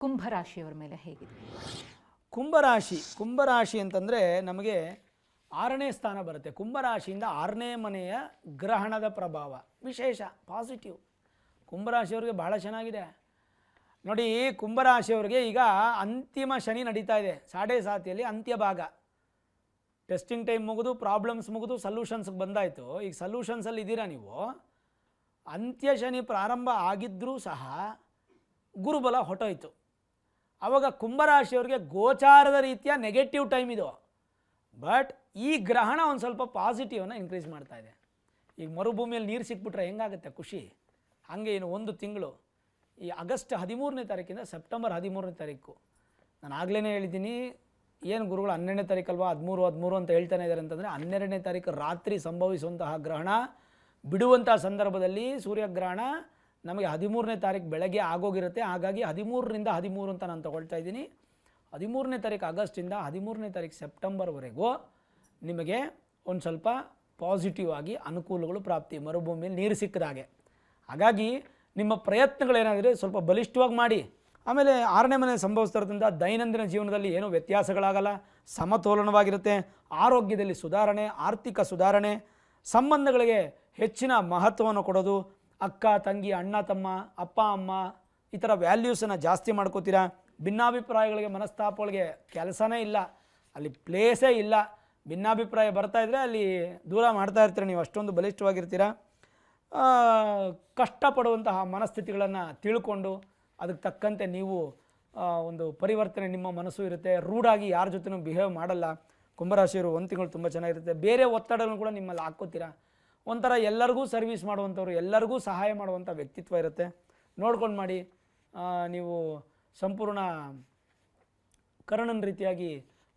ಕುಂಭರಾಶಿಯವರ ಮೇಲೆ ಹೇಗಿದೆ? ಕುಂಭರಾಶಿ ಅಂತಂದರೆ ನಮಗೆ 6ನೇ ಸ್ಥಾನ ಬರುತ್ತೆ. ಕುಂಭರಾಶಿಯಿಂದ 6ನೇ ಮನೆಯ ಗ್ರಹಣದ ಪ್ರಭಾವ ವಿಶೇಷ ಪಾಸಿಟಿವ್. ಕುಂಭರಾಶಿಯವರಿಗೆ ಬಹಳ ಚೆನ್ನಾಗಿದೆ ನೋಡಿ. ಕುಂಭರಾಶಿಯವರಿಗೆ ಈಗ ಅಂತಿಮ ಶನಿ ನಡೀತಾ ಇದೆ. 7.5 ಅಂತ್ಯ ಭಾಗ. ಟೆಸ್ಟಿಂಗ್ ಟೈಮ್ ಮುಗಿದು, ಪ್ರಾಬ್ಲಮ್ಸ್ ಮುಗಿದು, ಸೊಲ್ಯೂಷನ್ಸ್ಗೆ ಬಂದಾಯಿತು. ಈಗ ಸೊಲ್ಯೂಷನ್ಸಲ್ಲಿ ಇದ್ದೀರಾ ನೀವು. ಅಂತ್ಯ ಶನಿ ಪ್ರಾರಂಭ ಆಗಿದ್ದರೂ ಸಹ ಗುರುಬಲ ಹೊಟ್ಟೋಯ್ತು. ಆವಾಗ ಕುಂಭರಾಶಿಯವರಿಗೆ ಗೋಚಾರದ ರೀತಿಯ ನೆಗೆಟಿವ್ ಟೈಮ್ ಇದು. ಬಟ್ ಈ ಗ್ರಹಣ ಒಂದು ಸ್ವಲ್ಪ ಪಾಸಿಟಿವ್ನ ಇನ್ಕ್ರೀಸ್ ಮಾಡ್ತಾ ಇದೆ. ಈಗ ಮರುಭೂಮಿಯಲ್ಲಿ ನೀರು ಸಿಕ್ಬಿಟ್ರೆ ಹೆಂಗಾಗುತ್ತೆ ಖುಷಿ, ಹಾಗೆ ಏನು ಒಂದು ತಿಂಗಳು ಈ ಆಗಸ್ಟ್ 13ನೇ ತಾರೀಕಿಂದ ಸೆಪ್ಟೆಂಬರ್ 13ನೇ ತಾರೀಕು. ನಾನು ಆಗಲೇ ಹೇಳಿದ್ದೀನಿ, ಏನು ಗುರುಗಳು 12ನೇ ತಾರೀಕಲ್ವಾ 13 ಅಂತ ಹೇಳ್ತಾನೆ ಇದ್ದಾರೆ ಅಂತಂದರೆ 12ನೇ ತಾರೀಕು ರಾತ್ರಿ ಸಂಭವಿಸುವಂತಹ ಗ್ರಹಣ ಬಿಡುವಂಥ ಸಂದರ್ಭದಲ್ಲಿ ಸೂರ್ಯಗ್ರಹಣ ನಮಗೆ 13ನೇ ತಾರೀಕು ಬೆಳಗ್ಗೆ ಆಗೋಗಿರುತ್ತೆ. ಹಾಗಾಗಿ 13ರಿಂದ 13 ಅಂತ ನಾನು ತಗೊಳ್ತಾ ಇದ್ದೀನಿ. 13ನೇ ತಾರೀಕು ಆಗಸ್ಟಿಂದ 13ನೇ ತಾರೀಕು ಸೆಪ್ಟೆಂಬರ್ವರೆಗೂ ನಿಮಗೆ ಒಂದು ಸ್ವಲ್ಪ ಪಾಸಿಟಿವ್ ಆಗಿ ಅನುಕೂಲಗಳು ಪ್ರಾಪ್ತಿ, ಮರುಭೂಮಿಯಲ್ಲಿ ನೀರು ಸಿಕ್ಕಿದಾಗೆ. ಹಾಗಾಗಿ ನಿಮ್ಮ ಪ್ರಯತ್ನಗಳೇನಾದರೆ ಸ್ವಲ್ಪ ಬಲಿಷ್ಠವಾಗಿ ಮಾಡಿ. ಆಮೇಲೆ 6ನೇ ಮನೆ ಸಂಭವಿಸ್ತಿರೋದ್ರಿಂದ ದೈನಂದಿನ ಜೀವನದಲ್ಲಿ ಏನೂ ವ್ಯತ್ಯಾಸಗಳಾಗಲ್ಲ, ಸಮತೋಲನವಾಗಿರುತ್ತೆ. ಆರೋಗ್ಯದಲ್ಲಿ ಸುಧಾರಣೆ, ಆರ್ಥಿಕ ಸುಧಾರಣೆ, ಸಂಬಂಧಗಳಿಗೆ ಹೆಚ್ಚಿನ ಮಹತ್ವವನ್ನು ಕೊಡೋದು. ಅಕ್ಕ ತಂಗಿ, ಅಣ್ಣ ತಮ್ಮ, ಅಪ್ಪ ಅಮ್ಮ ಈ ಥರ ವ್ಯಾಲ್ಯೂಸನ್ನು ಜಾಸ್ತಿ ಮಾಡ್ಕೋತೀರಾ. ಭಿನ್ನಾಭಿಪ್ರಾಯಗಳಿಗೆ, ಮನಸ್ತಾಪಗಳಿಗೆ ಕೆಲಸನೇ ಇಲ್ಲ, ಅಲ್ಲಿ ಪ್ಲೇಸೇ ಇಲ್ಲ. ಭಿನ್ನಾಭಿಪ್ರಾಯ ಬರ್ತಾಯಿದ್ರೆ ಅಲ್ಲಿ ದೂರ ಮಾಡ್ತಾ ಇರ್ತೀರ. ನೀವು ಅಷ್ಟೊಂದು ಬಲಿಷ್ಠವಾಗಿರ್ತೀರ. ಕಷ್ಟಪಡುವಂತಹ ಮನಸ್ಥಿತಿಗಳನ್ನು ತಿಳ್ಕೊಂಡು ಅದಕ್ಕೆ ತಕ್ಕಂತೆ ನೀವು ಒಂದು ಪರಿವರ್ತನೆ ನಿಮ್ಮ ಮನಸ್ಸು ಇರುತ್ತೆ. ರೂಢಾಗಿ ಯಾರ ಜೊತೆನೂ ಬಿಹೇವ್ ಮಾಡಲ್ಲ. ಕುಂಭರಾಶಿಯವರು ಒಂದು ತಿಂಗಳು ತುಂಬ ಚೆನ್ನಾಗಿರುತ್ತೆ. ಬೇರೆ ಒತ್ತಡಗಳನ್ನು ಕೂಡ ನಿಮ್ಮಲ್ಲಿ ಹಾಕ್ಕೋತೀರ. ಒಂಥರ ಎಲ್ಲರಿಗೂ ಸರ್ವಿಸ್ ಮಾಡುವಂಥವ್ರು, ಎಲ್ಲರಿಗೂ ಸಹಾಯ ಮಾಡುವಂಥ ವ್ಯಕ್ತಿತ್ವ ಇರುತ್ತೆ. ನೋಡ್ಕೊಂಡು ಮಾಡಿ. ನೀವು ಸಂಪೂರ್ಣ ಕರ್ಣನ ರೀತಿಯಾಗಿ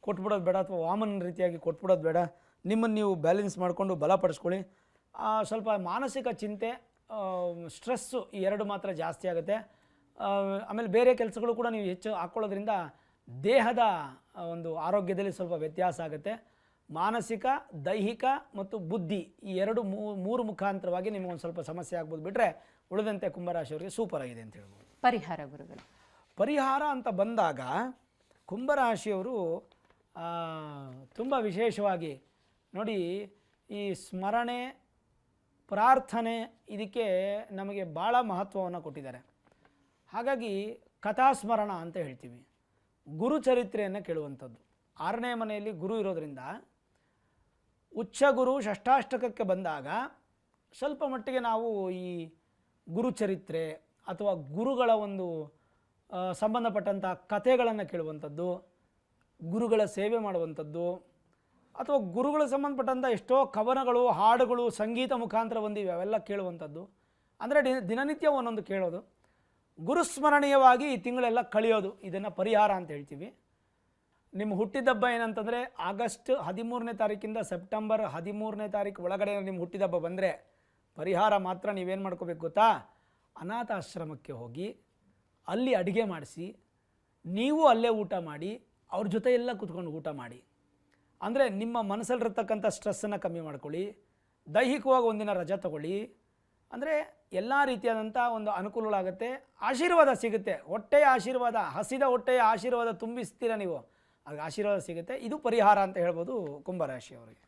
ಕೊಟ್ಬಿಡೋದು ಬೇಡ, ಅಥವಾ ವಾಮನ ರೀತಿಯಾಗಿ ಕೊಟ್ಬಿಡೋದು ಬೇಡ. ನಿಮ್ಮನ್ನು ನೀವು ಬ್ಯಾಲೆನ್ಸ್ ಮಾಡಿಕೊಂಡು ಬಲಪಡಿಸ್ಕೊಳ್ಳಿ. ಸ್ವಲ್ಪ ಮಾನಸಿಕ ಚಿಂತೆ, ಸ್ಟ್ರೆಸ್ಸು ಈ ಎರಡು ಮಾತ್ರ ಜಾಸ್ತಿ ಆಗುತ್ತೆ. ಆಮೇಲೆ ಬೇರೆ ಕೆಲಸಗಳು ಕೂಡ ನೀವು ಹೆಚ್ಚು ಹಾಕ್ಕೊಳ್ಳೋದ್ರಿಂದ ದೇಹದ ಒಂದು ಆರೋಗ್ಯದಲ್ಲಿ ಸ್ವಲ್ಪ ವ್ಯತ್ಯಾಸ ಆಗುತ್ತೆ. ಮಾನಸಿಕ, ದೈಹಿಕ ಮತ್ತು ಬುದ್ಧಿ ಈ ಮೂರು ಮುಖಾಂತರವಾಗಿ ನಿಮಗೊಂದು ಸ್ವಲ್ಪ ಸಮಸ್ಯೆ ಆಗ್ಬೋದು. ಬಿಟ್ಟರೆ ಉಳಿದಂತೆ ಕುಂಭರಾಶಿಯವರಿಗೆ ಸೂಪರ್ ಆಗಿದೆ ಅಂತ ಹೇಳ್ಬೋದು. ಪರಿಹಾರ ಗುರುಗಳು? ಪರಿಹಾರ ಅಂತ ಬಂದಾಗ ಕುಂಭರಾಶಿಯವರು ತುಂಬ ವಿಶೇಷವಾಗಿ ನೋಡಿ, ಈ ಸ್ಮರಣೆ, ಪ್ರಾರ್ಥನೆ ಇದಕ್ಕೆ ನಮಗೆ ಭಾಳ ಮಹತ್ವವನ್ನು ಕೊಟ್ಟಿದ್ದಾರೆ. ಹಾಗಾಗಿ ಕಥಾಸ್ಮರಣ ಅಂತ ಹೇಳ್ತೀವಿ. ಗುರುಚರಿತ್ರೆಯನ್ನು ಕೇಳುವಂಥದ್ದು. 6ನೇ ಮನೆಯಲ್ಲಿ ಗುರು ಇರೋದರಿಂದ ಉಚ್ಚ ಗುರು ಷಷ್ಠಾಷ್ಟಕಕ್ಕೆ ಬಂದಾಗ ಸ್ವಲ್ಪ ಮಟ್ಟಿಗೆ ನಾವು ಈ ಗುರುಚರಿತ್ರೆ ಅಥವಾ ಗುರುಗಳ ಒಂದು ಸಂಬಂಧಪಟ್ಟಂಥ ಕಥೆಗಳನ್ನು ಕೇಳುವಂಥದ್ದು, ಗುರುಗಳ ಸೇವೆ ಮಾಡುವಂಥದ್ದು, ಅಥವಾ ಗುರುಗಳ ಸಂಬಂಧಪಟ್ಟಂಥ ಎಷ್ಟೋ ಕವನಗಳು, ಹಾಡುಗಳು, ಸಂಗೀತ ಮುಖಾಂತರ ಬಂದಿವೆ, ಅವೆಲ್ಲ ಕೇಳುವಂಥದ್ದು. ಅಂದರೆ ದಿನನಿತ್ಯ ಒಂದೊಂದು ಕೇಳೋದು, ಗುರುಸ್ಮರಣೀಯವಾಗಿ ಈ ತಿಂಗಳೆಲ್ಲ ಕಳೆಯೋದು, ಇದನ್ನು ಪರಿಹಾರ ಅಂತ ಹೇಳ್ತೀವಿ. ನಿಮ್ಮ ಹುಟ್ಟಿದಬ್ಬ ಏನಂತಂದರೆ ಆಗಸ್ಟ್ 13ನೇ ತಾರೀಕಿಂದ ಸೆಪ್ಟೆಂಬರ್ 13ನೇ ತಾರೀಕು ಒಳಗಡೆ ನಿಮ್ಮ ಹುಟ್ಟಿದಬ್ಬ ಬಂದರೆ ಪರಿಹಾರ ಮಾತ್ರ ನೀವೇನು ಮಾಡ್ಕೋಬೇಕು ಗೊತ್ತಾ? ಅನಾಥಾಶ್ರಮಕ್ಕೆ ಹೋಗಿ ಅಲ್ಲಿ ಅಡುಗೆ ಮಾಡಿಸಿ ನೀವು ಅಲ್ಲೇ ಊಟ ಮಾಡಿ, ಅವ್ರ ಜೊತೆ ಎಲ್ಲ ಕೂತ್ಕೊಂಡು ಊಟ ಮಾಡಿ. ಅಂದರೆ ನಿಮ್ಮ ಮನಸ್ಸಲ್ಲಿರ್ತಕ್ಕಂಥ ಸ್ಟ್ರೆಸ್ಸನ್ನು ಕಮ್ಮಿ ಮಾಡ್ಕೊಳ್ಳಿ. ದೈಹಿಕವಾಗಿ ಒಂದಿನ ರಜೆ ತಗೊಳ್ಳಿ. ಅಂದರೆ ಎಲ್ಲ ರೀತಿಯಾದಂಥ ಒಂದು ಅನುಕೂಲಗಳಾಗುತ್ತೆ. ಆಶೀರ್ವಾದ ಸಿಗುತ್ತೆ. ಹೊಟ್ಟೆಯ ಆಶೀರ್ವಾದ, ಹಸಿದ ಹೊಟ್ಟೆಯ ಆಶೀರ್ವಾದ ತುಂಬಿಸ್ತೀರ ನೀವು, ಆಗ ಆಶೀರ್ವಾದ ಸಿಗುತ್ತೆ. ಇದು ಪರಿಹಾರ ಅಂತ ಹೇಳ್ಬೋದು ಕುಂಭರಾಶಿಯವರಿಗೆ.